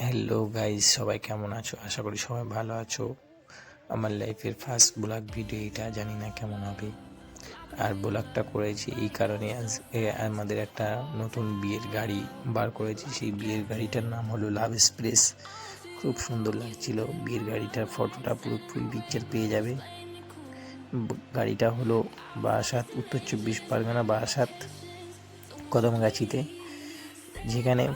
Hello guys, সবাই কেমন আছো? আশা করি সবাই ভালো আছো। আমার লাইফের ফার্স্ট ব্লগ ভিডিও এটা, জানি না কেমন হবে। আর ব্লগটা করেছি এই কারণে, আমাদের একটা নতুন বিয়ের গাড়ি বার করেছি। সেই বিয়ের গাড়িটার নাম হলো লাভ এক্সপ্রেস। খুব সুন্দর লাগছিল বিয়ের গাড়িটার ফটোটা, পুরো ফুল পিকচার পেয়ে যাবে। গাড়িটা হলো বারাসাত, উত্তর 24 পরগনা, বারাসাত কদমগাছিতে। যেখানে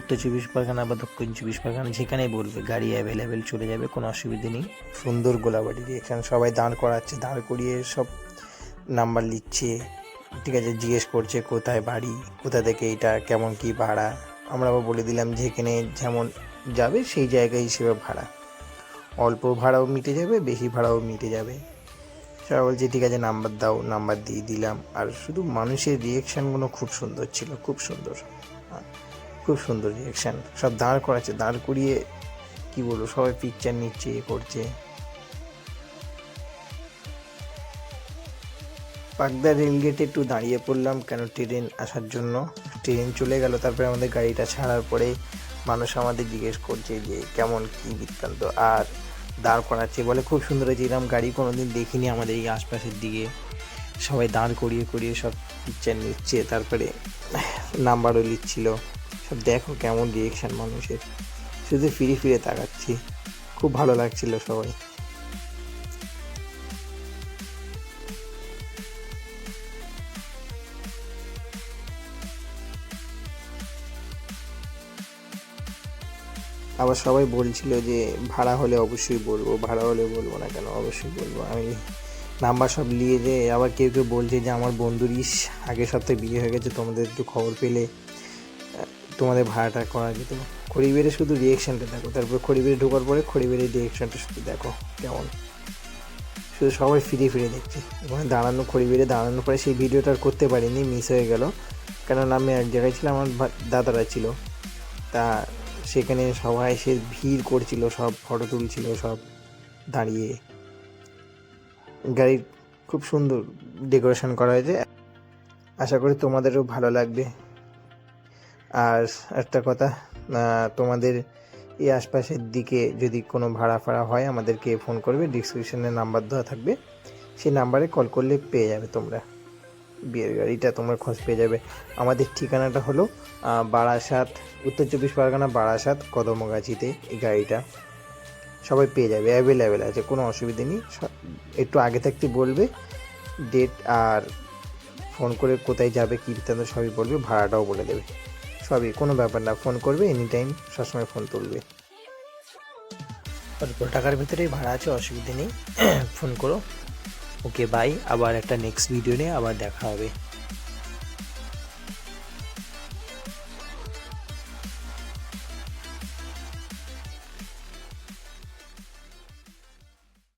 উত্তর 24 পরগনা বা দক্ষিণ 24 পরগনা যেখানেই বলবে গাড়ি অ্যাভেলেবেল চলে যাবে, কোনো অসুবিধে নেই। সুন্দর গোলাবাড়ি, এখানে সবাই দাঁড় করাচ্ছে, দাঁড় করিয়ে সব নাম্বার নিচ্ছে, ঠিক আছে, জিজ্ঞেস করছে কোথায় বাড়ি, কোথা থেকে এটা, কেমন কি ভাড়া। আমরা আবার বলে দিলাম যেখানে যেমন যাবে সেই জায়গায় হিসেবে ভাড়া, অল্প ভাড়াও মিটে যাবে, বেশি ভাড়াও মিটে যাবে। সবাই বলছে ঠিক আছে নাম্বার দাও, নাম্বার দিয়ে দিলাম। আর শুধু মানুষের রিয়েকশানগুলো খুব সুন্দর ছিল, খুব সুন্দর, খুব সুন্দর রিয়েকশান। সব দাঁড় করাচ্ছে, দাঁড় করিয়ে কি বলবো, সবাই পিকচার নিচ্ছে, করছে। পাকদা রেলগেটে একটু দাঁড়িয়ে পড়লাম, কেন ট্রেন আসার জন্য। ট্রেন চলে গেল, তারপরে আমাদের গাড়িটা ছাড়ার পরে মানুষ আমাদের জিজ্ঞেস করছে যে কেমন কি বৃত্তান্ত, আর দাঁড় করাচ্ছে, বলে খুব সুন্দর হয়েছে, এরকম গাড়ি কোনোদিন দেখিনি আমাদের এই আশপাশের দিকে। সবাই দাঁড় করিয়ে করিয়ে সব পিকচার নিচ্ছে, তারপরে নাম্বারও নিচ্ছিল। সব দেখো কেমন রিয়েকশান মানুষের, শুধু ফিরে ফিরে তাকাচ্ছি, খুব ভালো লাগছিল সবাই। আবার সবাই বলছিল যে ভাড়া হলে অবশ্যই বলবো, ভাড়া হলে বলবো না কেন, অবশ্যই বলবো। আমি নাম্বার সব নিয়ে যে, আবার কেউ কেউ বলছে যে আমার বন্ধুর আগের সপ্তাহে বিয়ে হয়ে গেছে, তোমাদের একটু খবর পেলে তোমাদের ভাড়াটা করা যেত। খড়িবেড়ে শুধু রিয়েকশানটা দেখো, তারপর খড়িবেড়ে ঢোকার পরে খড়িবেড়ের রিয়েকশানটা শুধু দেখো কেমন, শুধু সবাই ফিরে ফিরে দেখছে। ওখানে দাঁড়ানো, খড়িবেড়ে দাঁড়ানোর পরে সেই ভিডিওটা আর করতে পারিনি, মিস হয়ে গেল, কেননা আমি এক জায়গায় ছিলাম, আমার দাদারা ছিল, তা সেখানে সবাই এসে ভিড় করছিল, সব ফটো তুলছিল সব দাঁড়িয়ে। গাড়ির খুব সুন্দর ডেকোরেশন করা হয়েছে, আশা করি তোমাদেরও ভালো লাগবে। আর একটা কথা, তোমাদের এই আশপাশের দিকে যদি কোনো ভাড়া ফাড়া হয় আমাদেরকে ফোন করবে, ডিসক্রিপশনে নাম্বার দেওয়া থাকবে, সেই নাম্বারে কল করলে পেয়ে যাবে তোমরা বিয়ের গাড়িটা, তোমরা খোঁজ পেয়ে যাবে। আমাদের ঠিকানাটা হলো বারাসাত, উত্তর 24 পরগনা, বারাসাত কদমগাছিতে। এই গাড়িটা সবাই পেয়ে যাবে, অ্যাভেলেবেল আছে, কোনো অসুবিধে নেই। একটু আগে থাকতে বলবে ডেট, আর ফোন করে কোথায় যাবে কী বৃত্তান্ত সবই বলবে, ভাড়াটাও বলে দেবে, সবই, কোনো ব্যাপার না। ফোন করবে এনি টাইম, সবসময় ফোন তুলবে। অল্প টাকার ভিতরেই ভাড়া আছে, অসুবিধে নেই, ফোন করো। ওকে বাই, আবার একটা নেক্সট ভিডিও নিয়ে আবার দেখা হবে।